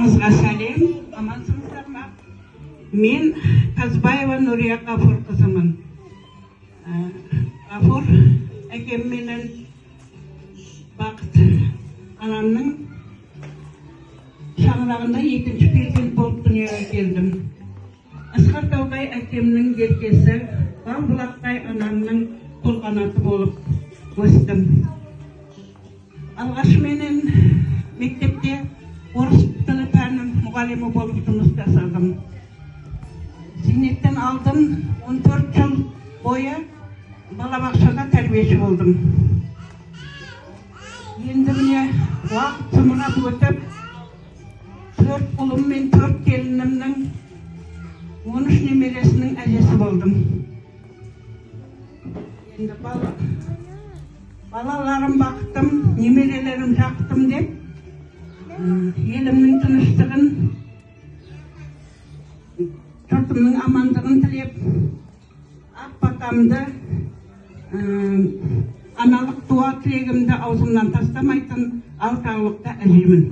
Барларыңызға сәлем, амансыңыздар ма? Мен Қазбаева Нұрия Ғафур қызымын. Ғафур әкем менен Бақыт анамның шаңырағында екінші перзент болып дүниеге келдім. Асқар Таудай әкемнің еркесі, Балбұлақтай анамның қолқанаты болып өстім. Алғаш менен мектепте орыс тілі пәнінің мұғалімі болып жұмыс жасадым. Зейнеттен алдым, 14 жыл бойы балабақшада тәрбиеші болдым. Енді міне уақыт зымырап өтіп, 4 ұлым мен 4 келінімнің 13 немересінің әжесі болдым. Енді балаларым бақтым, немерелерім жақтым деп, елімнің тыныштығын, жұртымның амандығын тілеп, Ақбатамды, аналық дуа тілегімді аузымнан тастамайтын алтаулықта әжемін.